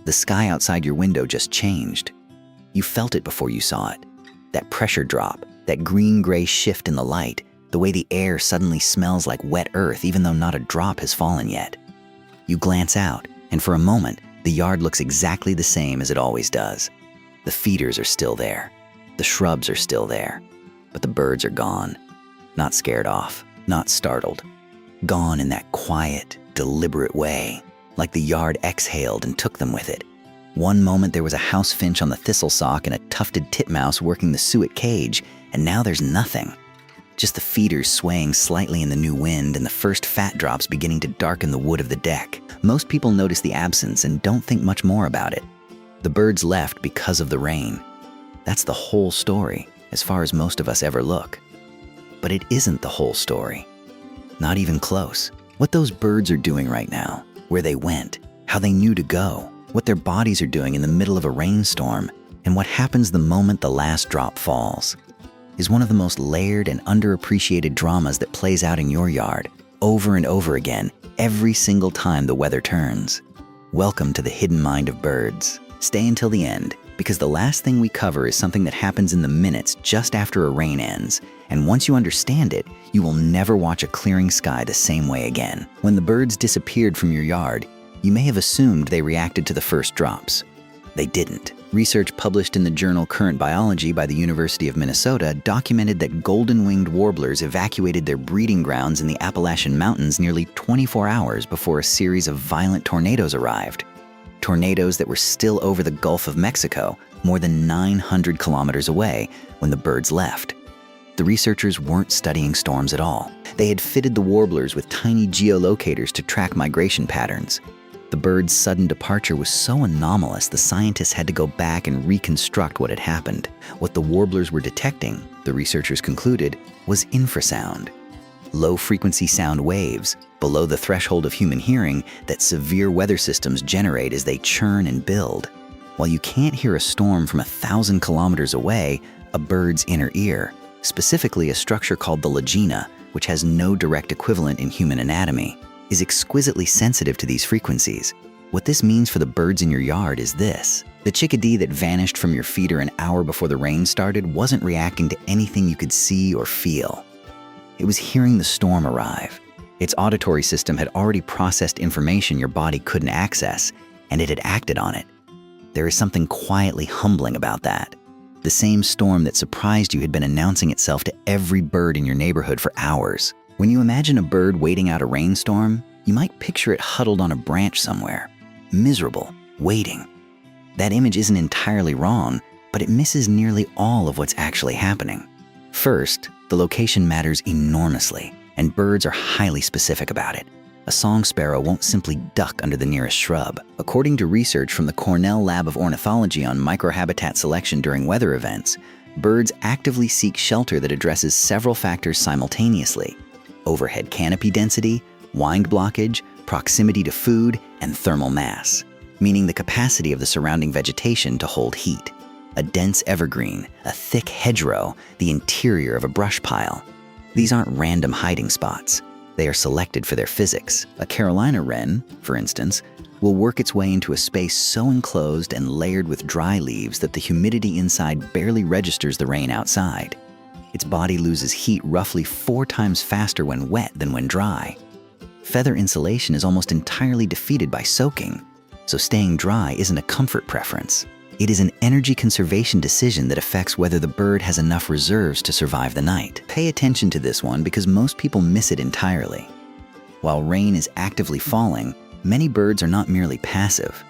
The sky outside your window just changed. You felt it before you saw it. That pressure drop, that green-gray shift in the light, the way the air suddenly smells like wet earth even though not a drop has fallen yet. You glance out, and for a moment, the yard looks exactly the same as it always does. The feeders are still there. The shrubs are still there. But the birds are gone. Not scared off, not startled. Gone in that quiet, deliberate way, like the yard exhaled and took them with it. One moment there was a house finch on the thistlesock and a tufted titmouse working the suet cage, and now there's nothing. Just the feeders swaying slightly in the new wind and the first fat drops beginning to darken the wood of the deck. Most people notice the absence and don't think much more about it. The birds left because of the rain. That's the whole story, as far as most of us ever look. But it isn't the whole story. Not even close. What those birds are doing right now, where they went, how they knew to go, what their bodies are doing in the middle of a rainstorm, and what happens the moment the last drop falls, is one of the most layered and underappreciated dramas that plays out in your yard, over and over again, every single time the weather turns. Welcome to the hidden mind of birds. Stay until the end, because the last thing we cover is something that happens in the minutes just after a rain ends, and once you understand it, you will never watch a clearing sky the same way again. When the birds disappeared from your yard, you may have assumed they reacted to the first drops. They didn't. Research published in the journal Current Biology by the University of Minnesota documented that golden-winged warblers evacuated their breeding grounds in the Appalachian Mountains nearly 24 hours before a series of violent tornadoes arrived. Tornadoes that were still over the Gulf of Mexico, more than 900 kilometers away, when the birds left. The researchers weren't studying storms at all. They had fitted the warblers with tiny geolocators to track migration patterns. The birds' sudden departure was so anomalous, the scientists had to go back and reconstruct what had happened. What the warblers were detecting, the researchers concluded, was infrasound. Low-frequency sound waves, below the threshold of human hearing, that severe weather systems generate as they churn and build. While you can't hear a storm from 1,000 kilometers away, a bird's inner ear, specifically a structure called the lagina, which has no direct equivalent in human anatomy, is exquisitely sensitive to these frequencies. What this means for the birds in your yard is this. The chickadee that vanished from your feeder an hour before the rain started wasn't reacting to anything you could see or feel. It was hearing the storm arrive. Its auditory system had already processed information your body couldn't access, and it had acted on it. There is something quietly humbling about that. The same storm that surprised you had been announcing itself to every bird in your neighborhood for hours. When you imagine a bird waiting out a rainstorm, you might picture it huddled on a branch somewhere, miserable, waiting. That image isn't entirely wrong, but it misses nearly all of what's actually happening. First, the location matters enormously, and birds are highly specific about it. A song sparrow won't simply duck under the nearest shrub. According to research from the Cornell Lab of Ornithology on microhabitat selection during weather events, birds actively seek shelter that addresses several factors simultaneously: overhead canopy density, wind blockage, proximity to food, and thermal mass, meaning the capacity of the surrounding vegetation to hold heat. A dense evergreen, a thick hedgerow, the interior of a brush pile. These aren't random hiding spots. They are selected for their physics. A Carolina wren, for instance, will work its way into a space so enclosed and layered with dry leaves that the humidity inside barely registers the rain outside. Its body loses heat roughly 4 times faster when wet than when dry. Feather insulation is almost entirely defeated by soaking, so staying dry isn't a comfort preference. It is an energy conservation decision that affects whether the bird has enough reserves to survive the night. Pay attention to this one because most people miss it entirely. While rain is actively falling, many birds are not merely passive.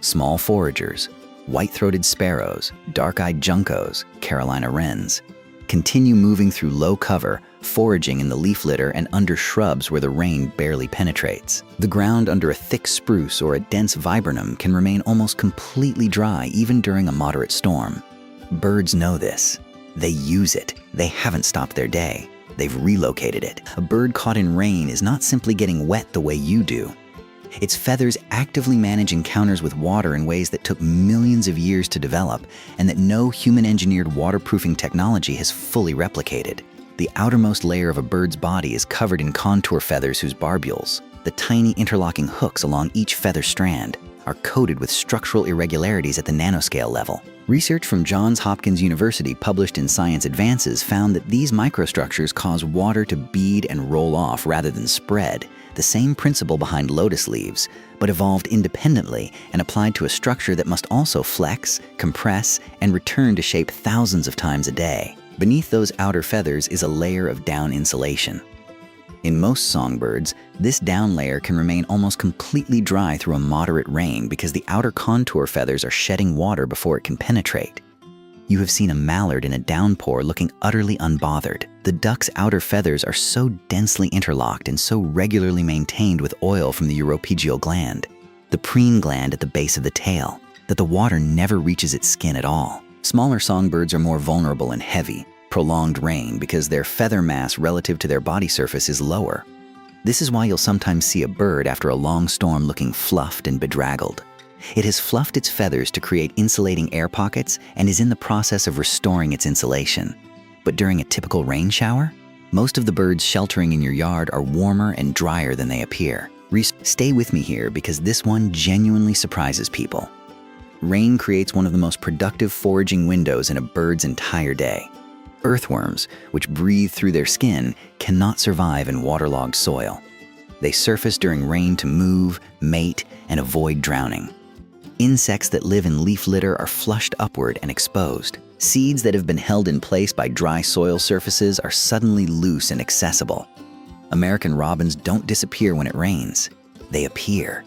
Small foragers, white-throated sparrows, dark-eyed juncos, Carolina wrens, continue moving through low cover, foraging in the leaf litter and under shrubs where the rain barely penetrates. The ground under a thick spruce or a dense viburnum can remain almost completely dry even during a moderate storm. Birds know this. They use it. They haven't stopped their day. They've relocated it. A bird caught in rain is not simply getting wet the way you do. Its feathers actively manage encounters with water in ways that took millions of years to develop and that no human-engineered waterproofing technology has fully replicated. The outermost layer of a bird's body is covered in contour feathers whose barbules, the tiny interlocking hooks along each feather strand, are coated with structural irregularities at the nanoscale level. Research from Johns Hopkins University published in Science Advances found that these microstructures cause water to bead and roll off rather than spread, the same principle behind lotus leaves, but evolved independently and applied to a structure that must also flex, compress, and return to shape thousands of times a day. Beneath those outer feathers is a layer of down insulation. In most songbirds, this down layer can remain almost completely dry through a moderate rain because the outer contour feathers are shedding water before it can penetrate. You have seen a mallard in a downpour looking utterly unbothered. The duck's outer feathers are so densely interlocked and so regularly maintained with oil from the uropygial gland, the preen gland at the base of the tail, that the water never reaches its skin at all. Smaller songbirds are more vulnerable in heavy, prolonged rain because their feather mass relative to their body surface is lower. This is why you'll sometimes see a bird after a long storm looking fluffed and bedraggled. It has fluffed its feathers to create insulating air pockets and is in the process of restoring its insulation. But during a typical rain shower, most of the birds sheltering in your yard are warmer and drier than they appear. Stay with me here because this one genuinely surprises people. Rain creates one of the most productive foraging windows in a bird's entire day. Earthworms, which breathe through their skin, cannot survive in waterlogged soil. They surface during rain to move, mate, and avoid drowning. Insects that live in leaf litter are flushed upward and exposed. Seeds that have been held in place by dry soil surfaces are suddenly loose and accessible. American robins don't disappear when it rains. They appear.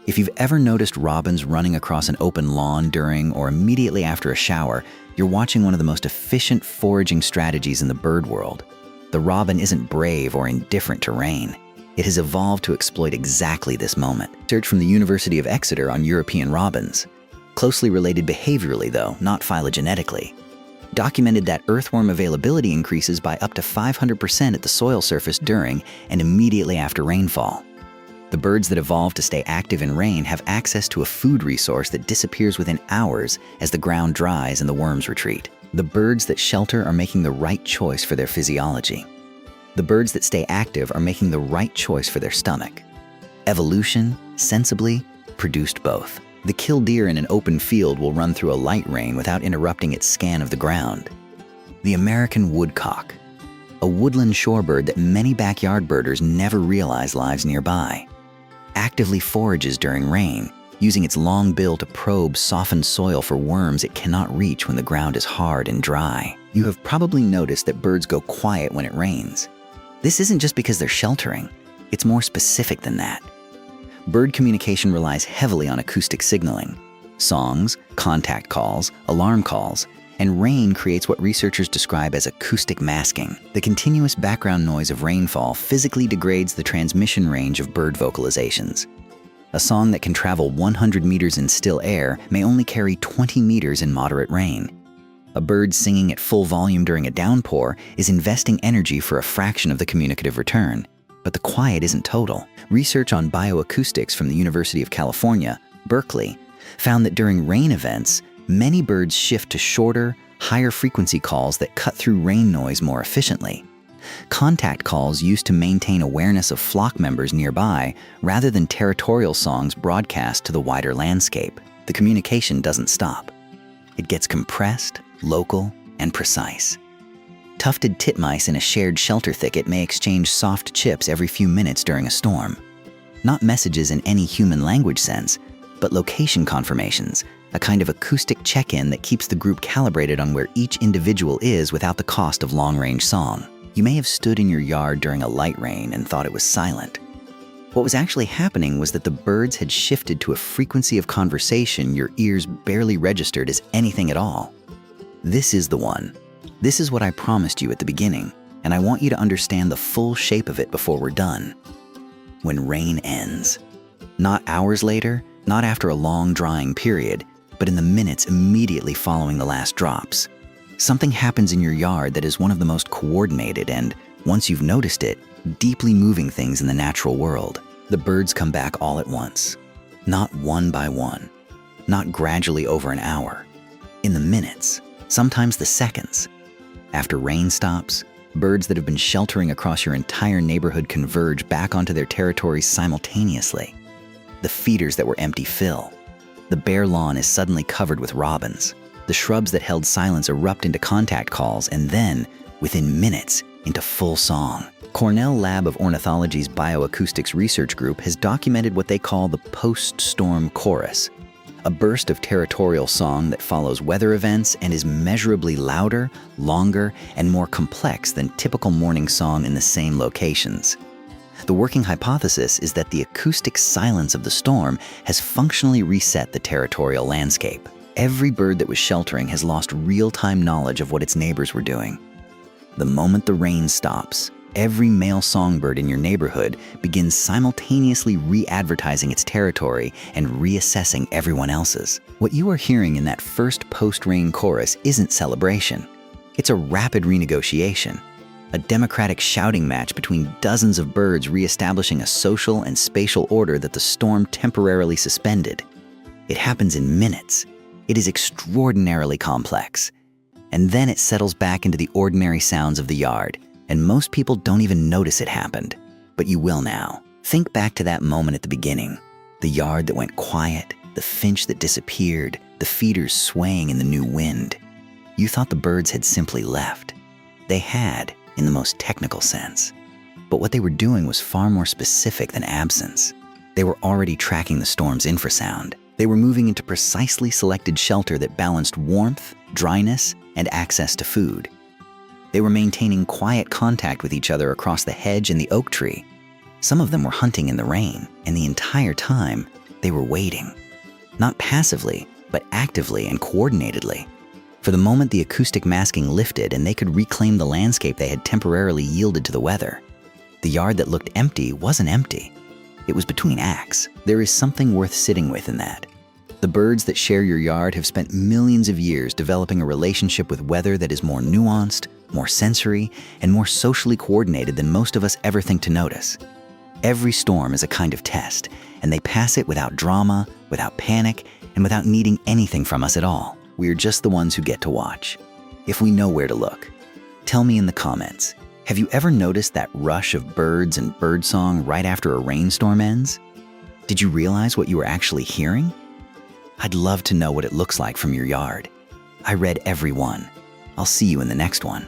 If you've ever noticed robins running across an open lawn during or immediately after a shower, you're watching one of the most efficient foraging strategies in the bird world. The robin isn't brave or indifferent to rain. It has evolved to exploit exactly this moment. Research from the University of Exeter on European robins, closely related behaviorally though, not phylogenetically, documented that earthworm availability increases by up to 500% at the soil surface during and immediately after rainfall. The birds that evolved to stay active in rain have access to a food resource that disappears within hours as the ground dries and the worms retreat. The birds that shelter are making the right choice for their physiology. The birds that stay active are making the right choice for their stomach. Evolution, sensibly, produced both. The killdeer in an open field will run through a light rain without interrupting its scan of the ground. The American woodcock, a woodland shorebird that many backyard birders never realize lives nearby, actively forages during rain, using its long bill to probe softened soil for worms it cannot reach when the ground is hard and dry. You have probably noticed that birds go quiet when it rains. This isn't just because they're sheltering, it's more specific than that. Bird communication relies heavily on acoustic signaling. Songs, contact calls, alarm calls, and rain creates what researchers describe as acoustic masking. The continuous background noise of rainfall physically degrades the transmission range of bird vocalizations. A song that can travel 100 meters in still air may only carry 20 meters in moderate rain. A bird singing at full volume during a downpour is investing energy for a fraction of the communicative return. But the quiet isn't total. Research on bioacoustics from the University of California, Berkeley, found that during rain events, many birds shift to shorter, higher frequency calls that cut through rain noise more efficiently. Contact calls used to maintain awareness of flock members nearby rather than territorial songs broadcast to the wider landscape. The communication doesn't stop. It gets compressed, local, and precise. Tufted titmice in a shared shelter thicket may exchange soft chips every few minutes during a storm. Not messages in any human language sense, but location confirmations, a kind of acoustic check-in that keeps the group calibrated on where each individual is without the cost of long-range song. You may have stood in your yard during a light rain and thought it was silent. What was actually happening was that the birds had shifted to a frequency of conversation your ears barely registered as anything at all. This is the one. This is what I promised you at the beginning, and I want you to understand the full shape of it before we're done. When rain ends. Not hours later, not after a long drying period, but in the minutes immediately following the last drops. Something happens in your yard that is one of the most coordinated and, once you've noticed it, deeply moving things in the natural world. The birds come back all at once. Not one by one. Not gradually over an hour. In the minutes, sometimes the seconds. After rain stops, birds that have been sheltering across your entire neighborhood converge back onto their territories simultaneously. The feeders that were empty fill. The bare lawn is suddenly covered with robins. The shrubs that held silence erupt into contact calls and then, within minutes, into full song. Cornell Lab of Ornithology's Bioacoustics Research Group has documented what they call the post-storm chorus, a burst of territorial song that follows weather events and is measurably louder, longer, and more complex than typical morning song in the same locations. The working hypothesis is that the acoustic silence of the storm has functionally reset the territorial landscape. Every bird that was sheltering has lost real-time knowledge of what its neighbors were doing. The moment the rain stops, every male songbird in your neighborhood begins simultaneously re-advertising its territory and reassessing everyone else's. What you are hearing in that first post-rain chorus isn't celebration. It's a rapid renegotiation, a democratic shouting match between dozens of birds reestablishing a social and spatial order that the storm temporarily suspended. It happens in minutes. It is extraordinarily complex. And then it settles back into the ordinary sounds of the yard, and most people don't even notice it happened. But you will now. Think back to that moment at the beginning. The yard that went quiet, the finch that disappeared, the feeders swaying in the new wind. You thought the birds had simply left. They had, in the most technical sense. But what they were doing was far more specific than absence. They were already tracking the storm's infrasound. They were moving into precisely selected shelter that balanced warmth, dryness, and access to food. They were maintaining quiet contact with each other across the hedge and the oak tree. Some of them were hunting in the rain, and the entire time, they were waiting. Not passively, but actively and coordinatedly. For the moment the acoustic masking lifted and they could reclaim the landscape they had temporarily yielded to the weather. The yard that looked empty wasn't empty. It was between acts. There is something worth sitting with in that. The birds that share your yard have spent millions of years developing a relationship with weather that is more nuanced, more sensory, and more socially coordinated than most of us ever think to notice. Every storm is a kind of test, and they pass it without drama, without panic, and without needing anything from us at all. We are just the ones who get to watch, if we know where to look. Tell me in the comments, have you ever noticed that rush of birds and birdsong right after a rainstorm ends? Did you realize what you were actually hearing? I'd love to know what it looks like from your yard. I read every one. I'll see you in the next one.